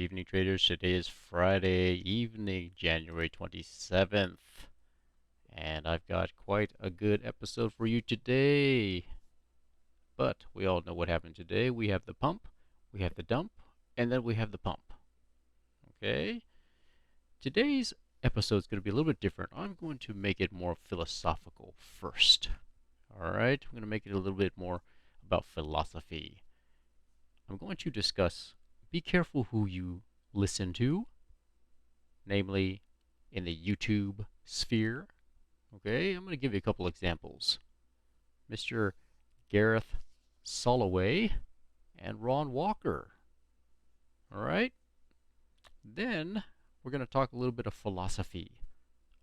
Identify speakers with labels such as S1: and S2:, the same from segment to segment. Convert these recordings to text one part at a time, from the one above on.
S1: evening, traders. Today is Friday evening, January 27th, and I've got quite a good episode for you today. But we all know what happened today. We have the pump, we have the dump, and then we have the pump. Okay? Today's episode is going to be a little bit different. I'm going to make it more philosophical first. All right? I'm going to make it a little bit more about philosophy. I'm going to discuss, be careful who you listen to, namely in the YouTube sphere. Okay, I'm going to give you a couple examples. Mr. Gareth Soloway and Ron Walker. All right? Then we're going to talk a little bit of philosophy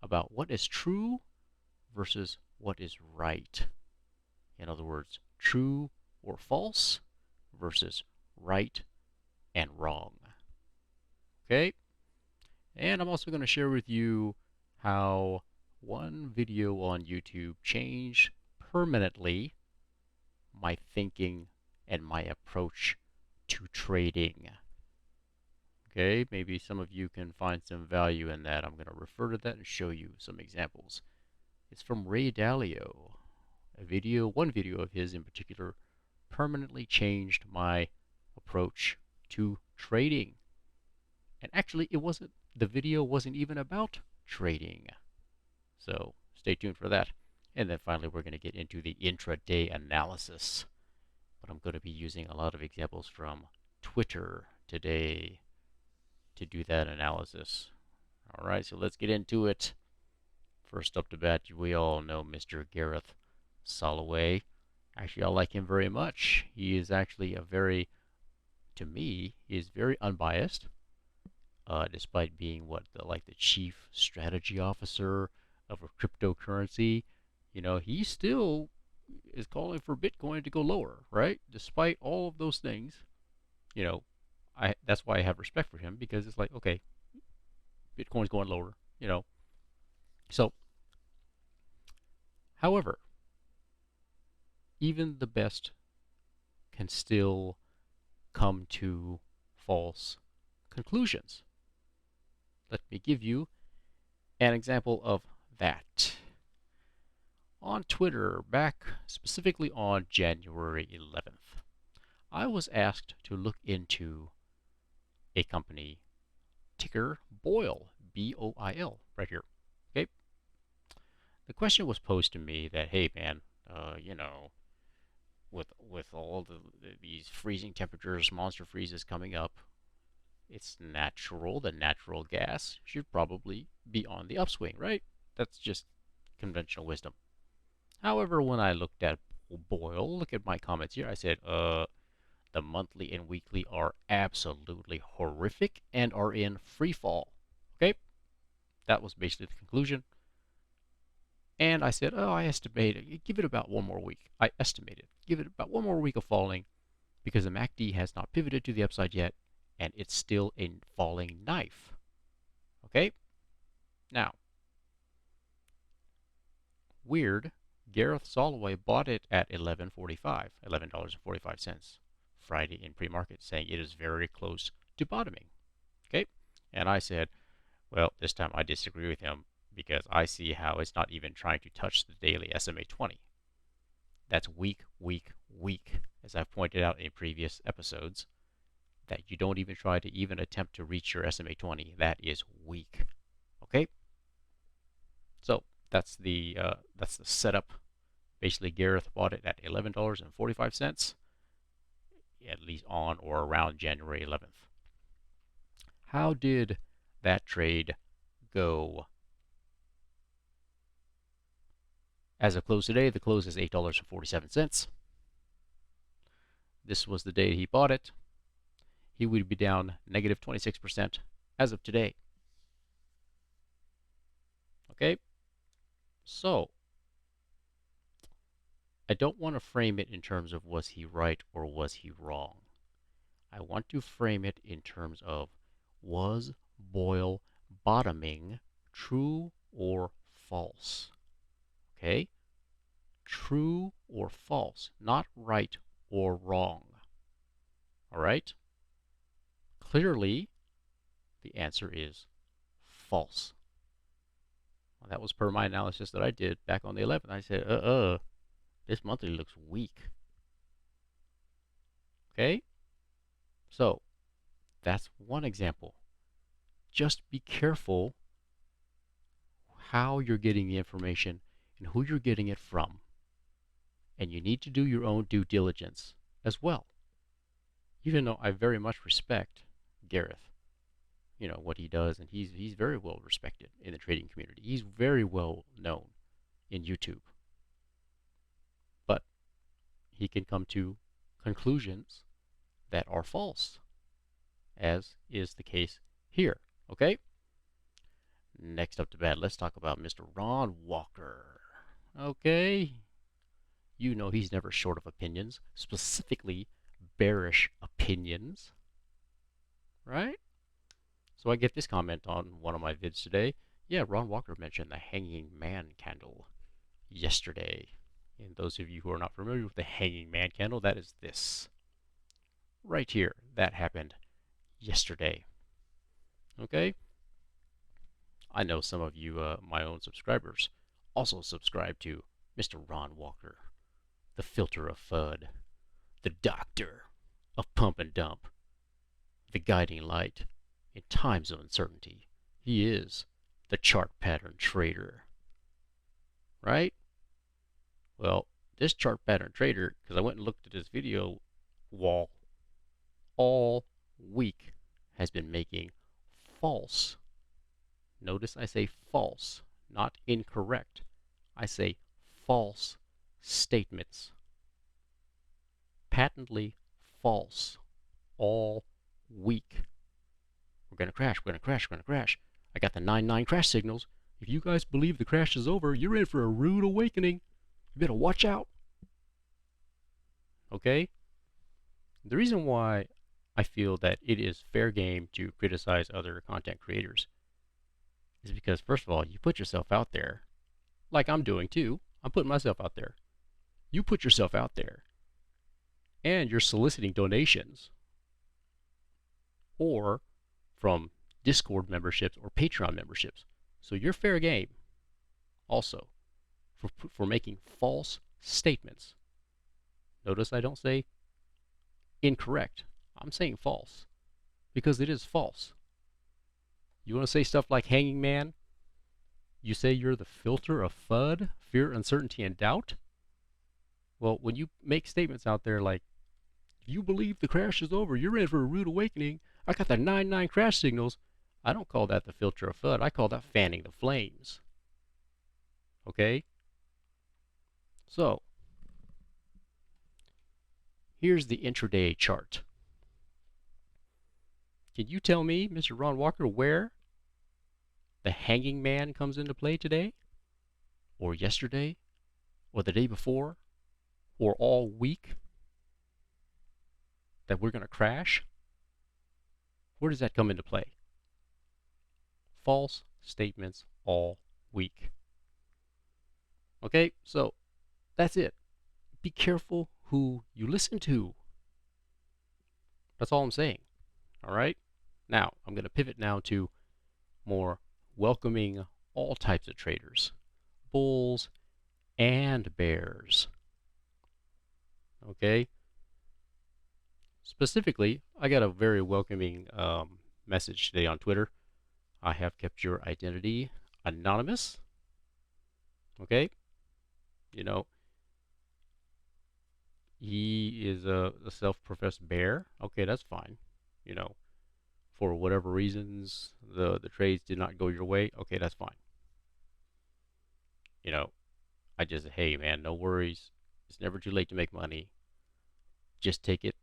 S1: about what is true versus what is right. In other words, true or false versus right and wrong. Okay? And I'm also going to share with you how one video on YouTube changed permanently my thinking and my approach to trading. Okay, maybe some of you can find some value in that. I'm going to refer to that and show you some examples. It's from Ray Dalio. One video of his in particular permanently changed my approach to trading. And actually, the video wasn't even about trading. So stay tuned for that. And then finally, we're going to get into the intraday analysis. But I'm going to be using a lot of examples from Twitter today to do that analysis. All right, so let's get into it. First up to bat, we all know Mr. Gareth Soloway. Actually, I like him very much. He is actually to me, he is very unbiased. Despite being like the chief strategy officer of a cryptocurrency, he still is calling for Bitcoin to go lower, right? Despite all of those things, that's why I have respect for him, because it's like, okay, Bitcoin's going lower, So, however, even the best can still come to false conclusions. Let me give you an example of that. On Twitter, back specifically on January 11th, I was asked to look into a company, ticker BOIL, B-O-I-L, right here. Okay. The question was posed to me that, hey man, with all these freezing temperatures, monster freezes coming up, it's natural that natural gas should probably be on the upswing, right? That's just conventional wisdom. However, when I looked at BOIL, look at my comments here, I said, the monthly and weekly are absolutely horrific and are in free fall. Okay? That was basically the conclusion. And I said, I estimate, give it about one more week. I estimated, give it about one more week of falling, because the MACD has not pivoted to the upside yet, and it's still a falling knife. Okay? Now, weird, Gareth Soloway bought it at $11.45 Friday in pre-market, saying it is very close to bottoming. Okay? And I said, well, this time I disagree with him, because I see how it's not even trying to touch the daily SMA 20. That's weak, weak, weak, as I've pointed out in previous episodes, that you don't even try to even attempt to reach your SMA 20. That is weak. Okay? So that's the setup. Basically, Gareth bought it at $11.45, at least on or around January 11th. How did that trade go? As of close today, the close is $8.47. This was the day he bought it. He would be down negative 26% as of today. Okay? So, I don't want to frame it in terms of was he right or was he wrong. I want to frame it in terms of, was BOIL bottoming true or false? Okay? True or false, not right or wrong. All right? Clearly, The answer is false. Well, that was per my analysis that I did back on the 11th. I said, this monthly looks weak. Okay? So, that's one example. Just be careful how you're getting the information and who you're getting it from. And you need to do your own due diligence as well. Even though I very much respect Gareth, what he does, and he's very well respected in the trading community. He's very well known in YouTube. But he can come to conclusions that are false, as is the case here. Okay? Next up to bat, let's talk about Mr. Ron Walker. Okay? He's never short of opinions, specifically bearish opinions. Right? So I get this comment on one of my vids today. Yeah, Ron Walker mentioned the hanging man candle yesterday. And those of you who are not familiar with the hanging man candle, that is this. Right here. That happened yesterday. Okay? I know some of you, my own subscribers, also subscribe to Mr. Ron Walker, the filter of FUD, the doctor of pump and dump, the guiding light in times of uncertainty. He is the chart pattern trader. Right? Well, this chart pattern trader, because I went and looked at his video wall all week, has been making false. Notice I say false, not incorrect. I say false statements. Patently false all week. We're going to crash, we're going to crash, we're going to crash. I got the 9-9 crash signals. If you guys believe the crash is over, you're in for a rude awakening. You better watch out. Okay? The reason why I feel that it is fair game to criticize other content creators is because, first of all, you put yourself out there, like I'm doing too. I'm putting myself out there. You put yourself out there, and you're soliciting donations, or from Discord memberships or Patreon memberships. So you're fair game also for making false statements. Notice I don't say incorrect. I'm saying false because it is false. You want to say stuff like hanging man? You say you're the filter of FUD, fear, uncertainty, and doubt? Well, when you make statements out there like, if you believe the crash is over, you're in for a rude awakening. I got the 9-9 crash signals. I don't call that the filter of FUD. I call that fanning the flames. Okay? So, here's the intraday chart. Can you tell me, Mr. Ron Walker, where the hanging man comes into play today? Or yesterday? Or the day before? Or all week? That we're going to crash? Where does that come into play? False statements all week. Okay, so that's it. Be careful who you listen to. That's all I'm saying. All right? Now, I'm going to pivot now to more welcoming all types of traders, bulls and bears. Okay? Specifically, I got a very welcoming message today on Twitter. I have kept your identity anonymous. Okay? He is a self-professed bear. Okay, that's fine. For whatever reasons, the trades did not go your way. Okay, that's fine. I just, hey, man, no worries. It's never too late to make money. Just take it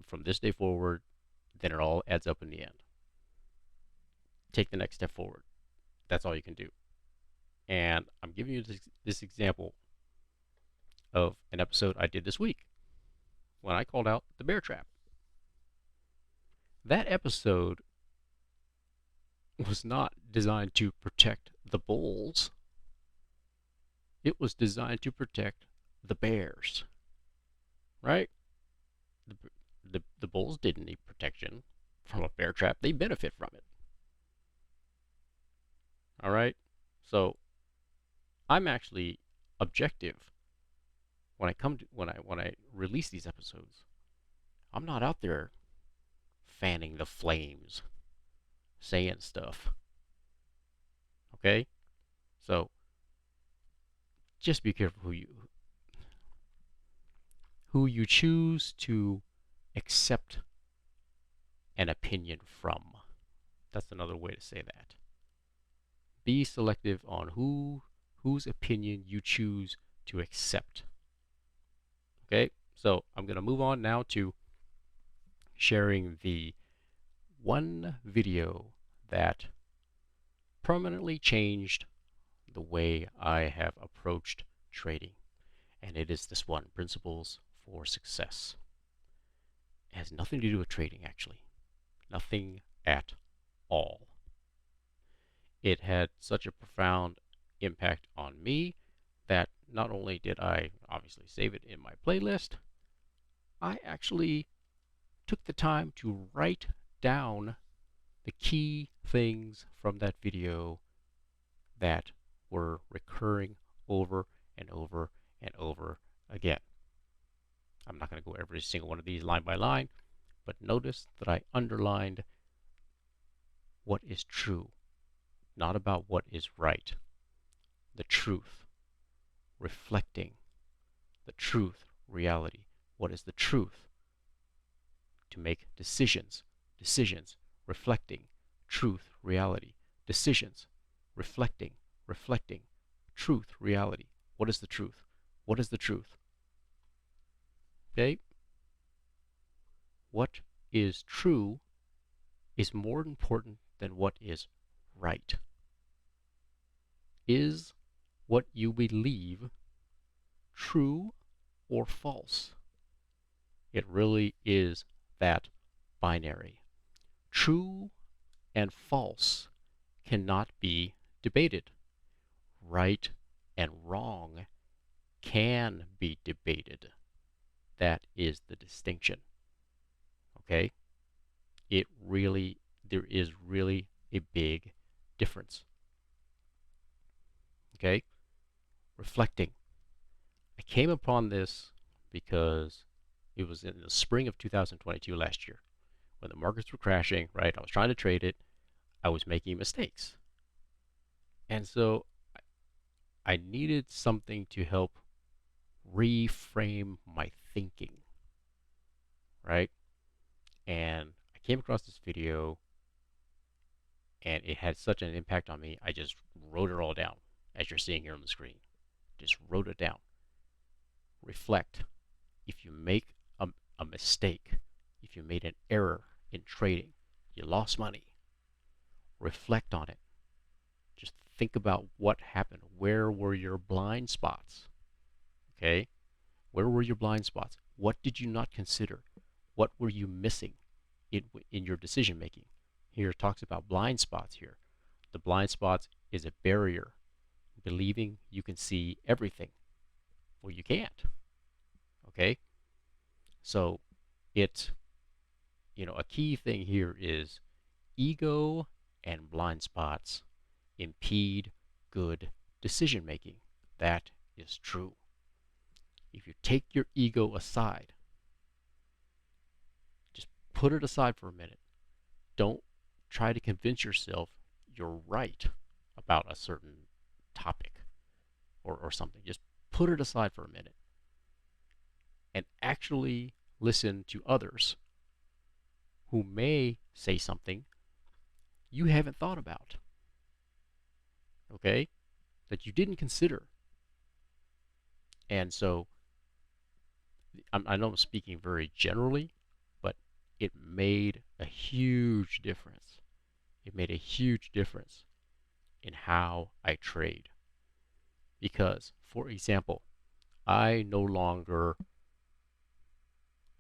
S1: from this day forward, then it all adds up in the end. Take the next step forward. That's all you can do. And I'm giving you this example of an episode I did this week when I called out the bear trap. That episode was not designed to protect the bulls. It was designed to protect the bears. Right? The bulls didn't need protection. from a bear trap. They benefit from it. All right. So I'm actually objective when I release these episodes. I'm not out there fanning the flames, saying stuff. Okay. So just be careful who you choose to accept an opinion from. That's another way to say that. Be selective on whose opinion you choose to accept. Okay, so I'm going to move on now to sharing the one video that permanently changed the way I have approached trading. And it is this one, Principles for Success. It has nothing to do with trading, actually. Nothing at all. It had such a profound impact on me that not only did I obviously save it in my playlist, I actually took the time to write down the key things from that video that were recurring over and over and over again. I'm not going to go every single one of these line by line, but notice that I underlined what is true, not about what is right. The truth, reflecting the truth, reality. What is the truth? To make decisions, reflecting truth, reality. Decisions, reflecting truth, reality. What is the truth? What is the truth? Okay? What is true is more important than what is right. Is what you believe true or false? It really is that binary. True and false cannot be debated. Right and wrong can be debated. That is the distinction. Okay? There is really a big difference. Okay? Reflecting. I came upon this because it was in the spring of 2022 last year when the markets were crashing, right? I was trying to trade it. I was making mistakes. And so I needed something to help reframe my thinking, right? And I came across this video and it had such an impact on me, I just wrote it all down, as you're seeing here on the screen. Just wrote it down. Reflect. If you make a mistake, if you made an error in trading, you lost money, reflect on it. Just think about what happened. Where were your blind spots? Okay? Where were your blind spots? What did you not consider? What were you missing in your decision making? Here it talks about blind spots here. The blind spots is a barrier, believing you can see everything. Well, you can't. Okay? So a key thing here is ego and blind spots impede good decision making. That is true. If you take your ego aside, just put it aside for a minute. Don't try to convince yourself you're right about a certain topic or something. Just put it aside for a minute and actually listen to others who may say something you haven't thought about, okay, that you didn't consider. And so I know I'm speaking very generally, but it made a huge difference. It made a huge difference in how I trade. Because, for example, I no longer,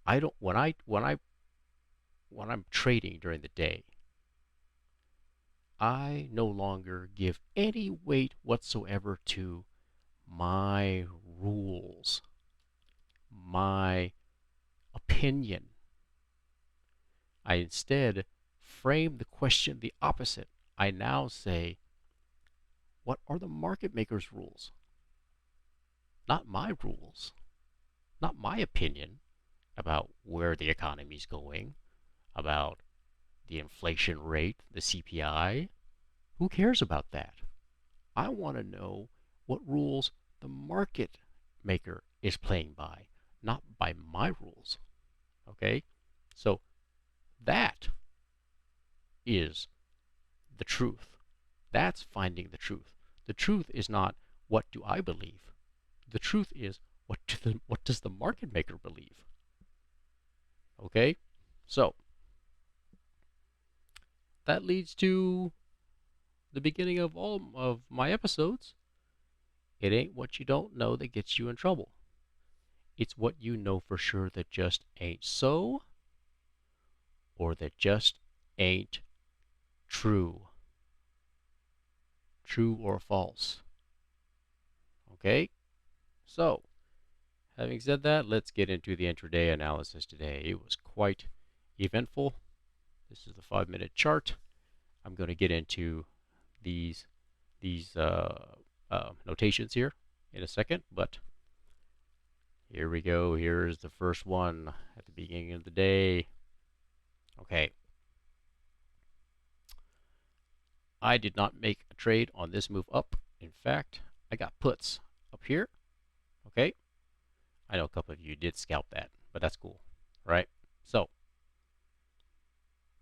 S1: I don't, when I'm trading during the day, I no longer give any weight whatsoever to my rules, my opinion. I instead frame the question the opposite. I now say, what are the market makers' rules? Not my rules, not my opinion about where the economy is going, about the inflation rate, the CPI. Who cares about that? I want to know what rules the market maker is playing by, not by my rules. Okay? So that is the truth. That's finding the truth. The truth is not what do I believe. The truth is what does the market maker believe? Okay? So that leads to the beginning of all of my episodes. It ain't what you don't know that gets you in trouble. It's what you know for sure that just ain't so, or that just ain't true. True or false. Okay? So, having said that, let's get into the intraday analysis today. It was quite eventful. This is the 5-minute chart. I'm going to get into these notations here in a second, but here we go. Here's the first one at the beginning of the day. Okay. I did not make a trade on this move up. In fact, I got puts up here. Okay. I know a couple of you did scalp that, but that's cool, right? So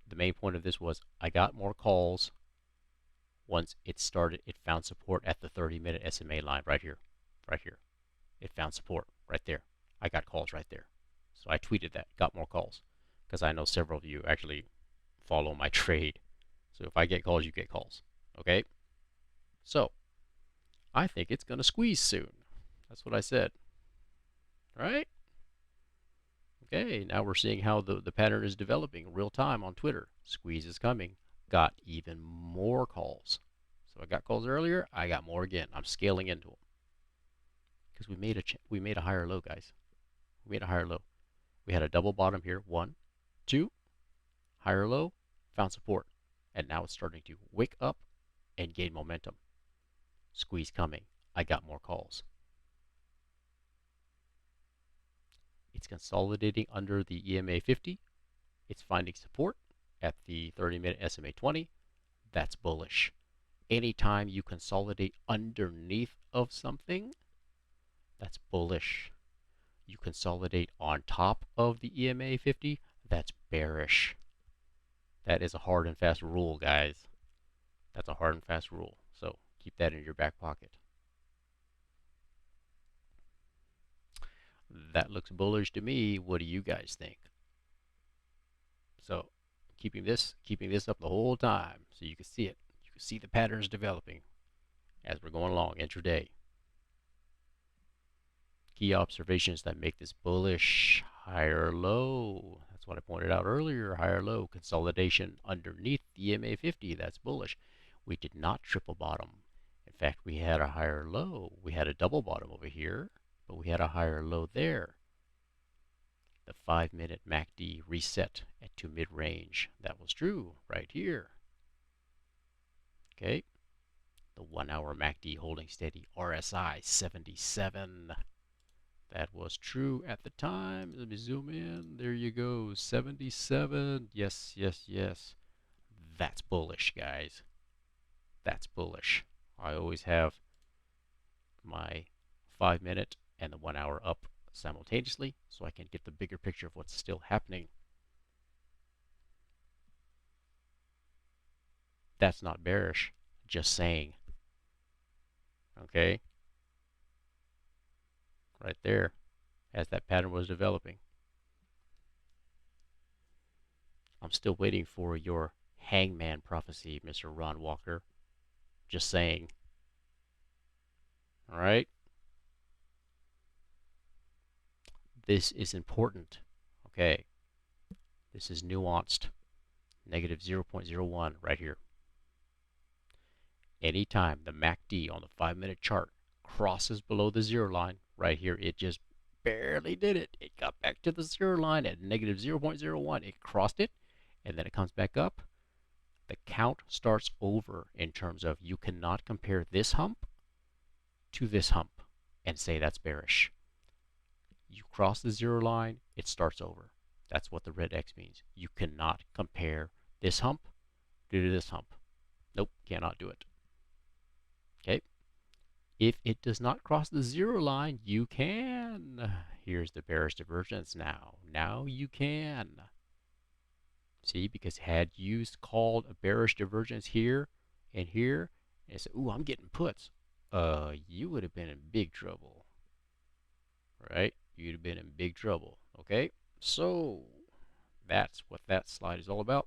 S1: the main point of this was I got more calls once it started. It found support at the 30-minute SMA line right here, right here. It found support right there. I got calls right there. So I tweeted that, got more calls, because I know several of you actually follow my trade. So if I get calls, you get calls. Okay? So I think it's going to squeeze soon. That's what I said. Right? Okay, now we're seeing how the pattern is developing real time on Twitter. Squeeze is coming. Got even more calls. So I got calls earlier. I got more again. I'm scaling into them because we made a higher low, guys. We made a higher low. We had a double bottom here. 1, 2, higher low, found support, and now it's starting to wake up and gain momentum. Squeeze coming. I got more calls. It's consolidating under the EMA 50. It's finding support at the 30-minute SMA 20. That's bullish. Anytime you consolidate underneath of something, that's bullish. You consolidate on top of the EMA 50, that's bearish. That is a hard and fast rule, guys. That's a hard and fast rule. So keep that in your back pocket. That looks bullish to me. What do you guys think? So keeping this up the whole time so you can see it. You can see the patterns developing as we're going along intraday. Key observations that make this bullish: higher low. That's what I pointed out earlier. Higher low consolidation underneath the EMA 50. That's bullish. We did not triple bottom. In fact, we had a higher low. We had a double bottom over here, but we had a higher low there. The 5-minute MACD reset to mid-range. That was true right here. Okay. The 1-hour MACD holding steady. RSI 77. That was true at the time. Let me zoom in. There you go. 77. Yes, yes, yes. That's bullish, guys. That's bullish. I always have my 5-minute and the 1-hour up simultaneously so I can get the bigger picture of what's still happening. That's not bearish. Just saying. Okay? Right there, as that pattern was developing. I'm still waiting for your hangman prophecy, Mr. Ron Walker. Just saying. All right? This is important. Okay. This is nuanced. Negative 0.01 right here. Anytime the MACD on the 5-minute chart crosses below the zero line, right here, it just barely did it. It got back to the zero line at negative 0.01. It crossed it, and then it comes back up. the count starts over in terms of you cannot compare this hump to this hump and say that's bearish. You cross the zero line, it starts over. That's what the red X means. You cannot compare this hump to this hump. Nope, cannot do it. Okay. If it does not cross the zero line, you can. Here's the bearish divergence now. Now you can. See, because had you called a bearish divergence here and here, and said, ooh, I'm getting puts, you would have been in big trouble. Right? You'd have been in big trouble. Okay? So, that's what that slide is all about.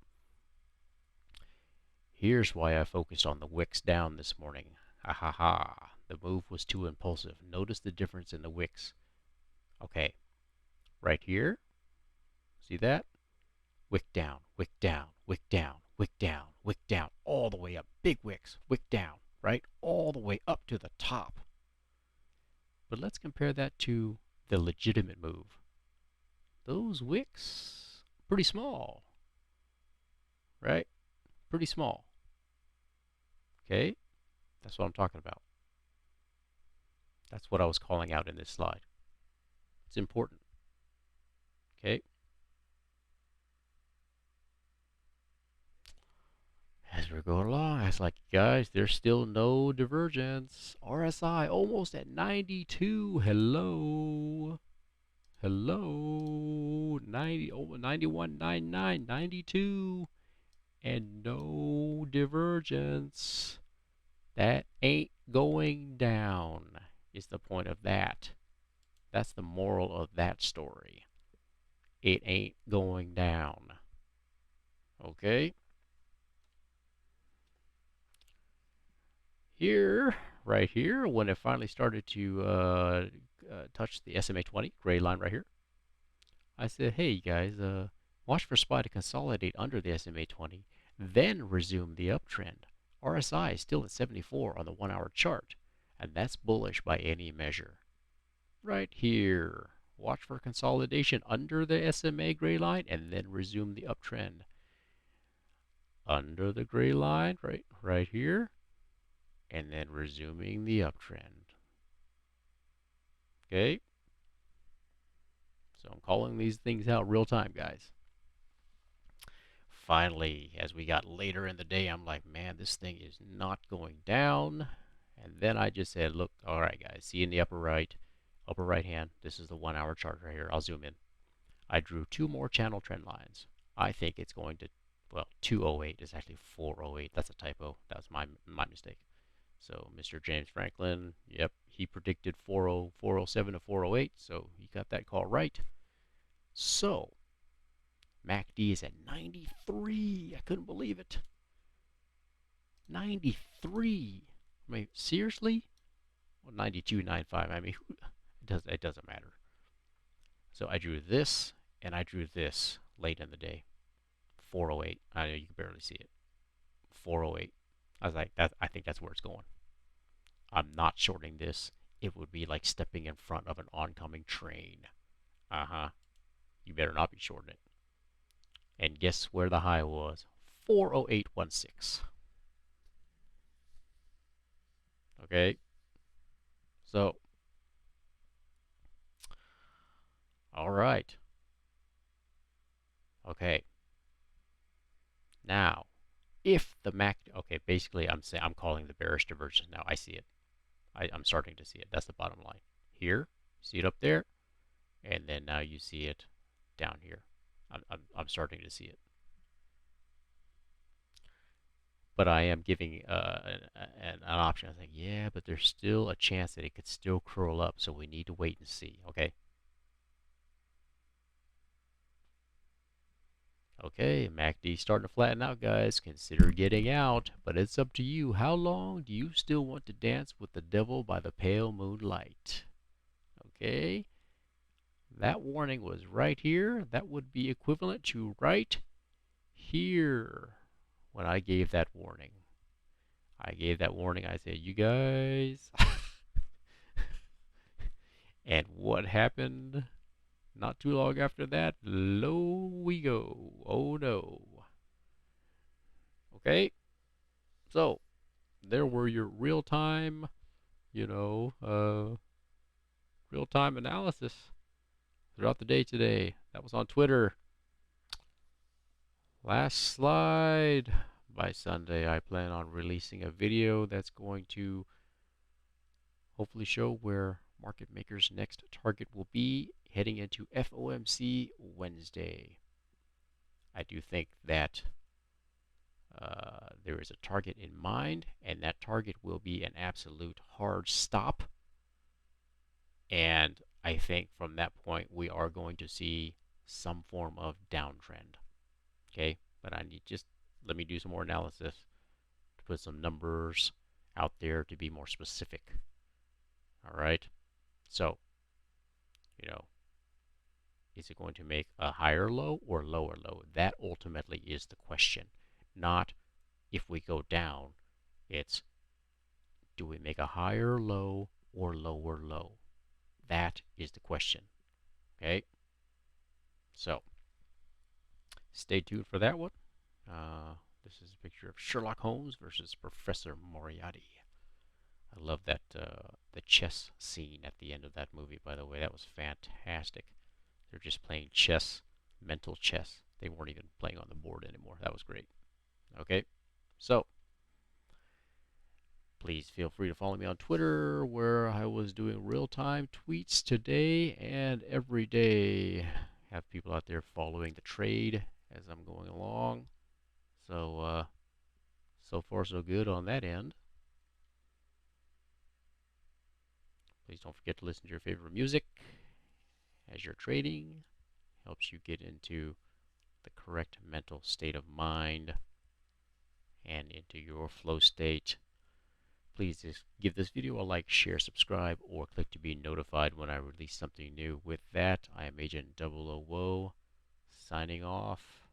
S1: Here's why I focused on the wicks down this morning. Ha ha ha. The move was too impulsive. Notice the difference in the wicks. Okay. Right here. See that? Wick down, wick down, wick down, wick down, wick down, all the way up. Big wicks, wick down, right? All the way up to the top. But let's compare that to the legitimate move. Those wicks, pretty small, right? Pretty small. Okay? That's what I'm talking about. That's what I was calling out in this slide. It's important. Okay? As we're going along, I was like, guys, there's still no divergence. RSI almost at 92. Hello. Hello. 90, oh, 91.99, 92. And no divergence. That ain't going down, is the point of that. That's the moral of that story. It ain't going down. Okay? Here, right here, when it finally started to touch the SMA 20, gray line right here, I said, hey guys, watch for SPY to consolidate under the SMA 20, then resume the uptrend. RSI is still at 74 on the 1-hour chart, and that's bullish by any measure. Right here, watch for consolidation under the SMA gray line, and then resume the uptrend. Under the gray line, right here, and then resuming the uptrend. Okay? So I'm calling these things out real time, guys. Finally, as we got later in the day, I'm like, man, this thing is not going down. And then I just said, look, all right, guys, see in the upper right hand, this is the 1-hour chart right here. I'll zoom in. I drew 2 more channel trend lines. I think it's going to, well, 208 is actually 408. That's a typo. That was my mistake. So Mr. James Franklin, yep, he predicted 407 to 408, so he got that call right. So MACD is at 93. I couldn't believe it. 93. I mean, seriously? Well, 92, 95. I mean, it doesn't matter. So I drew this and I drew this late in the day. 408. I know you can barely see it. 408. I was like, I think that's where it's going. I'm not shorting this. It would be like stepping in front of an oncoming train. You better not be shorting it. And guess where the high was? 408.16. Okay. So, all right. Okay. Now, if the okay, basically I'm calling the bearish divergence now. I see it. I'm starting to see it. That's the bottom line. Here, see it up there, and then now you see it down here. I'm starting to see it. But I am giving an option. I think, yeah, but there's still a chance that it could still curl up, so we need to wait and see, okay? Okay, MACD starting to flatten out, guys. Consider getting out, but it's up to you. How long do you still want to dance with the devil by the pale moonlight? Okay, that warning was right here. That would be equivalent to right here when I gave that warning. I gave that warning. I said, you guys. And what happened? Not too long after that, low we go. Oh no. Okay, so there were your real-time, you know, real-time analysis throughout the day today. That was on Twitter. Last slide. By Sunday, I plan on releasing a video that's going to hopefully show where market makers' next target will be heading into FOMC Wednesday. I do think that there is a target in mind, and that target will be an absolute hard stop. And I think from that point, we are going to see some form of downtrend. Okay, but I need just let me do some more analysis to put some numbers out there to be more specific. All right, so you know, is it going to make a higher low or lower low? That ultimately is the question. Not if we go down, it's do we make a higher low or lower low? That is the question. Okay, so stay tuned for that one. This is a picture of Sherlock Holmes versus Professor Moriarty. I love that the chess scene at the end of that movie. By the way, that was fantastic. They're just playing chess, mental chess. They weren't even playing on the board anymore. That was great. Okay, so please feel free to follow me on Twitter, where I was doing real-time tweets today and every day. Have people out there following the trade as I'm going along. So, so far so good on that end. Please don't forget to listen to your favorite music as you're trading. Helps you get into the correct mental state of mind and into your flow state. Please just give this video a like, share, subscribe, or click to be notified when I release something new. With that, I am Agent 000 signing off.